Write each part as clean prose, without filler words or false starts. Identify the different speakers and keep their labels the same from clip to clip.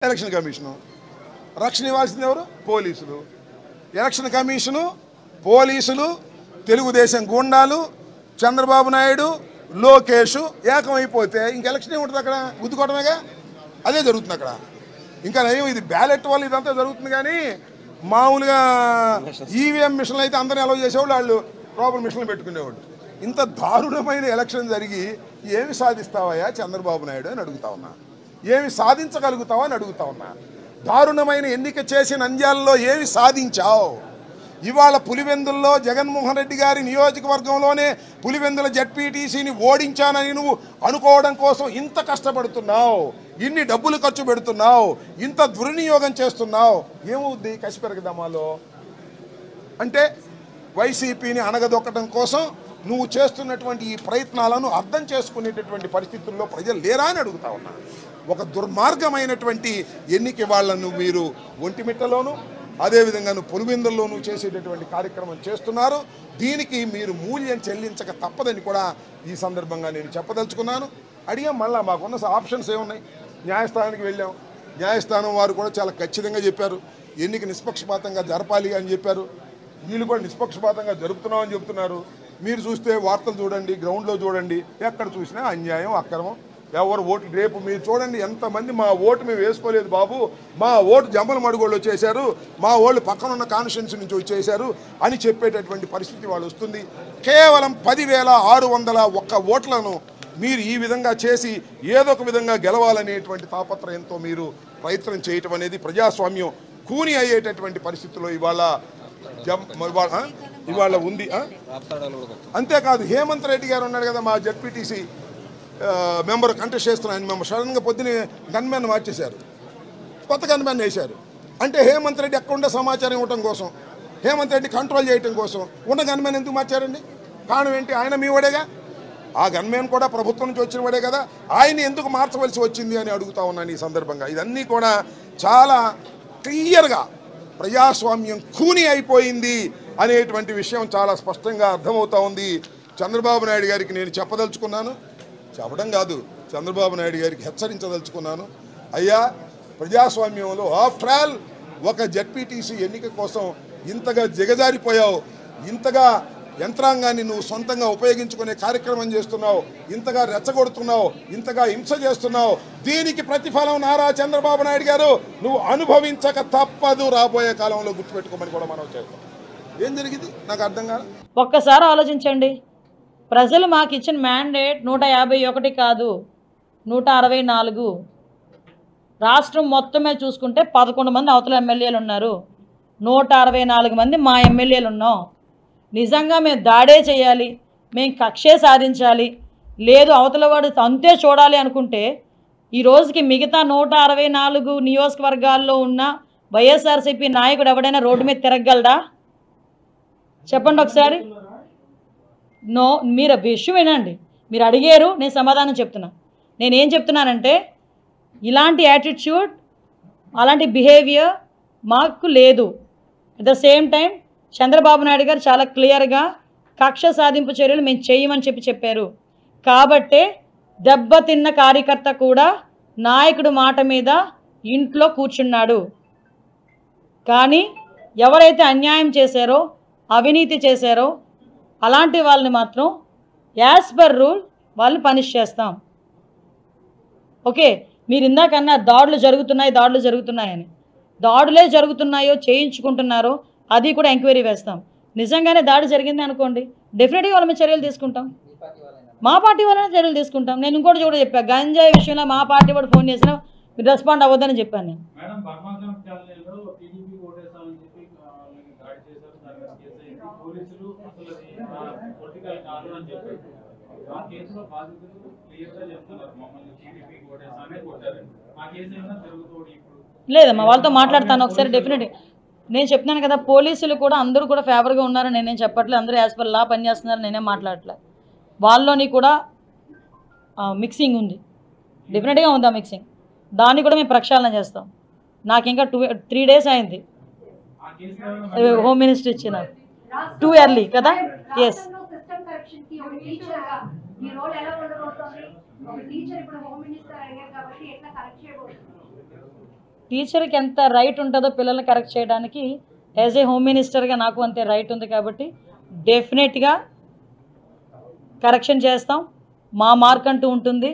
Speaker 1: Election commission, రక్షణ ఇవ్వాల్సింది ఎవరు? పోలీసులు. ఎలక్షన్ కమిషను, పోలీసులు, తెలుగుదేశం గుండాలు, చంద్రబాబు నాయుడు, లోకేష్ ఏకమైపోతే ఇంక ఎలక్షన్ ఏముంటుంది అక్కడ? గుద్దుకోవడమేగా. అదే జరుగుతుంది అక్కడ. ఇంకా నయం ఇది బ్యాలెట్ వల్ల ఇదంతా జరుగుతుంది. కానీ మామూలుగా ఈవీఎం మిషన్లు అయితే అందరినీ అలౌ చేసేవాళ్ళు, వాళ్ళు ప్రాపర్ మిషన్లు పెట్టుకునేవాళ్ళు. ఇంత దారుణమైన ఎలక్షన్ జరిగి ఏమి సాధిస్తావయ్యా చంద్రబాబు నాయుడు అని అడుగుతా ఉన్నా. ఏమి సాధించగలుగుతావా అని అడుగుతా ఉన్నా. దారుణమైన ఎన్నిక చేసి నంద్యాలలో ఏమి సాధించావు? ఇవాళ పులివెందుల్లో జగన్మోహన్ రెడ్డి గారి నియోజకవర్గంలోనే పులివెందుల జడ్పీటీసీని ఓడించానని నువ్వు అనుకోవడం కోసం ఇంత కష్టపడుతున్నావు, ఇన్ని డబ్బులు ఖర్చు పెడుతున్నావు, ఇంత దుర్వినియోగం చేస్తున్నావు. ఏమవుద్ది కసిపెరగదమాలో? అంటే వైసీపీని అణగదొక్కడం కోసం నువ్వు చేస్తున్నటువంటి ఈ ప్రయత్నాలను అర్థం చేసుకునేటటువంటి పరిస్థితుల్లో ప్రజలు లేరా అని అడుగుతా ఉన్నా. ఒక దుర్మార్గమైనటువంటి ఎన్నిక వాళ్ళను మీరు ఒంటిమిట్టలోను అదేవిధంగా పులివెందుల్లోనూ చేసేటటువంటి కార్యక్రమం చేస్తున్నారు. దీనికి మీరు మూల్యం చెల్లించక తప్పదని కూడా ఈ సందర్భంగా నేను చెప్పదలుచుకున్నాను. అడిగాం, మళ్ళీ మాకున్న ఆప్షన్స్ ఏమున్నాయి? న్యాయస్థానానికి వెళ్ళాం. న్యాయస్థానం వారు కూడా చాలా ఖచ్చితంగా చెప్పారు, ఎన్నిక నిష్పక్షపాతంగా జరపాలి అని చెప్పారు. వీళ్ళు కూడా నిష్పక్షపాతంగా జరుపుతున్నామని చెప్తున్నారు. మీరు చూస్తే వార్తలు చూడండి, గ్రౌండ్లో చూడండి, ఎక్కడ చూసినా అన్యాయం, అక్రమం. ఎవరు ఓటు రేపు మీరు చూడండి ఎంతమంది మా ఓటు మేము వేసుకోలేదు బాబు, మా ఓటు జమ్మల మడుగోళ్ళు వచ్చేసారు, మా వాళ్ళు పక్కనున్న కాన్స్టిట్యున్సీ నుంచి వచ్చేసారు అని చెప్పేటటువంటి పరిస్థితి వాళ్ళు వస్తుంది. కేవలం 10,601 ఓట్లను మీరు ఈ విధంగా చేసి ఏదో ఒక విధంగా గెలవాలనేటువంటి తాపత్రయంతో మీరు ప్రయత్నం చేయటం అనేది ప్రజాస్వామ్యం కూని అయ్యేటటువంటి పరిస్థితుల్లో ఇవాళ ఉంది. అంతేకాదు హేమంత్ రెడ్డి గారు ఉన్నాడు కదా, మా జడ్పీటీసీ మెంబర్ కంటెస్ట్ చేస్తున్న ఆయన మెంబర్, సడన్గా పొద్దున గన్మెన్ మార్చేశారు, కొత్త గన్మెన్ వేశారు. అంటే హేమంత్ రెడ్డి ఎక్కడుండే సమాచారం ఇవ్వటం కోసం, హేమంత్ రెడ్డి కంట్రోల్ చేయటం కోసం ఉన్న గన్మెన్ ఎందుకు మార్చారండి? కారణం ఏంటి? ఆయన మీ వాడేగా, ఆ గన్మెన్ కూడా ప్రభుత్వం నుంచి వచ్చిన వాడే కదా, ఆయన ఎందుకు మార్చవలసి వచ్చింది అని అడుగుతా ఉన్నాను ఈ సందర్భంగా. ఇదన్నీ కూడా చాలా క్లియర్గా ప్రజాస్వామ్యం కూని అయిపోయింది అనేటువంటి విషయం చాలా స్పష్టంగా అర్థమవుతా ఉంది. చంద్రబాబు నాయుడు గారికి నేను చెప్పదలుచుకున్నాను, చెప్పడం కాదు, చంద్రబాబు నాయుడు గారికి హెచ్చరించదలుచుకున్నాను. అయ్యా, ప్రజాస్వామ్యంలో ఆఫ్టర్ ఆల్ ఒక జడ్పీటీసీ ఎన్నిక కోసం ఇంతగా దిగజారిపోయావు, ఇంతగా యంత్రాంగాన్ని నువ్వు సొంతంగా ఉపయోగించుకునే కార్యక్రమం చేస్తున్నావు, ఇంతగా రెచ్చగొడుతున్నావు, ఇంతగా హింస చేస్తున్నావు. దీనికి ప్రతిఫలం నారా చంద్రబాబు నాయుడు గారు నువ్వు అనుభవించక తప్పదు, రాబోయే కాలంలో గుర్తుపెట్టుకోమని కూడా మనం చేస్తాం. ఏం జరిగింది నాకు అర్థం కాదు.
Speaker 2: ఒక్కసారి ఆలోచించండి. ప్రజలు మాకు ఇచ్చిన మ్యాండేట్ 151 కాదు, 164. రాష్ట్రం మొత్తమే చూసుకుంటే 11 మంది అవతల ఎమ్మెల్యేలు ఉన్నారు, 164 మంది మా ఎమ్మెల్యేలు ఉన్నాం. నిజంగా మేము దాడే చేయాలి, మేము కక్షే సాధించాలి, లేదు అవతలవాడు అంతే చూడాలి అనుకుంటే ఈ రోజుకి మిగతా 164 నియోజకవర్గాల్లో ఉన్న వైఎస్ఆర్సీపీ నాయకుడు ఎవడైనా రోడ్డు మీద తిరగలడా? చెప్పండి ఒకసారి. మీరు విషయం వినండి. మీరు అడిగారు, నేను సమాధానం చెప్తున్నా. నేనేం చెప్తున్నానంటే ఇలాంటి యాటిట్యూడ్, అలాంటి బిహేవియర్ మాకు లేదు. At the same time Chandrababu Naidu గారు చాలా క్లియర్గా కక్ష సాధింపు చర్యలు మేము చేయమని చెప్పారు. కాబట్టే దెబ్బతిన్న కార్యకర్త కూడా నాయకుడు మాట మీద ఇంట్లో కూర్చున్నాడు. కానీ ఎవరైతే అన్యాయం చేశారో, అవినీతి చేశారో అలాంటి వాళ్ళని మాత్రం యాజ్ పర్ రూల్ వాళ్ళని పనిష్ చేస్తాం. ఓకే, మీరు ఇందాకన్నా దాడులు జరుగుతున్నాయని, దాడులే జరుగుతున్నాయో చేయించుకుంటున్నారో అది కూడా ఎంక్వైరీ వేస్తాం. నిజంగానే దాడి జరిగింది అనుకోండి, డెఫినెట్గా వాళ్ళ మీద చర్యలు తీసుకుంటాం. మా పార్టీ వాళ్ళనే చర్యలు తీసుకుంటాం. నేను ఇంకోటి కూడా చెప్పాను, గంజాయి విషయంలో మా పార్టీ వాడు ఫోన్ చేసినా మీరు రెస్పాండ్ అవ్వద్దని చెప్పాను నేను. లేదమ్మా, వాళ్ళతో మాట్లాడతాను ఒకసారి డెఫినెట్గా. నేను చెప్తున్నాను కదా, పోలీసులు కూడా అందరూ కూడా ఫేవర్గా ఉన్నారు నేనేం చెప్పట్లేదు, అందరూ యాజ్ పర్ లా పనిచేస్తున్నారు, నేనేం మాట్లాడట్లేదు. వాళ్ళలోని కూడా మిక్సింగ్ ఉంది, డెఫినెట్గా ఉంది ఆ మిక్సింగ్. దాన్ని కూడా మేము ప్రక్షాళన చేస్తాం. నాకు ఇంకా 3 days అయింది హోమ్ మినిస్టర్ ఇచ్చిన, టూ ఎర్లీ కదా. ఎస్, టీచర్కి ఎంత రైట్ ఉంటుందో పిల్లల్ని కరెక్ట్ చేయడానికి యాజ్ ఏ హోమ్ మినిస్టర్గా నాకు అంతే రైట్ ఉంది కాబట్టి డెఫినెట్గా కరెక్షన్ చేస్తాం. మా మార్క్ అంటూ ఉంటుంది.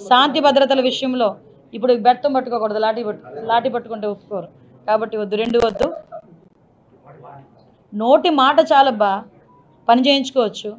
Speaker 2: శాంతి భద్రతల విషయంలో ఇప్పుడు బెత్తం పట్టుకోకూడదు, లాఠీ పట్టుకుంటే ఒప్పుకోరు కాబట్టి వద్దు, రెండు వద్దు. నోటి మాట చాలబ్బా, పని చేయించుకోవచ్చు.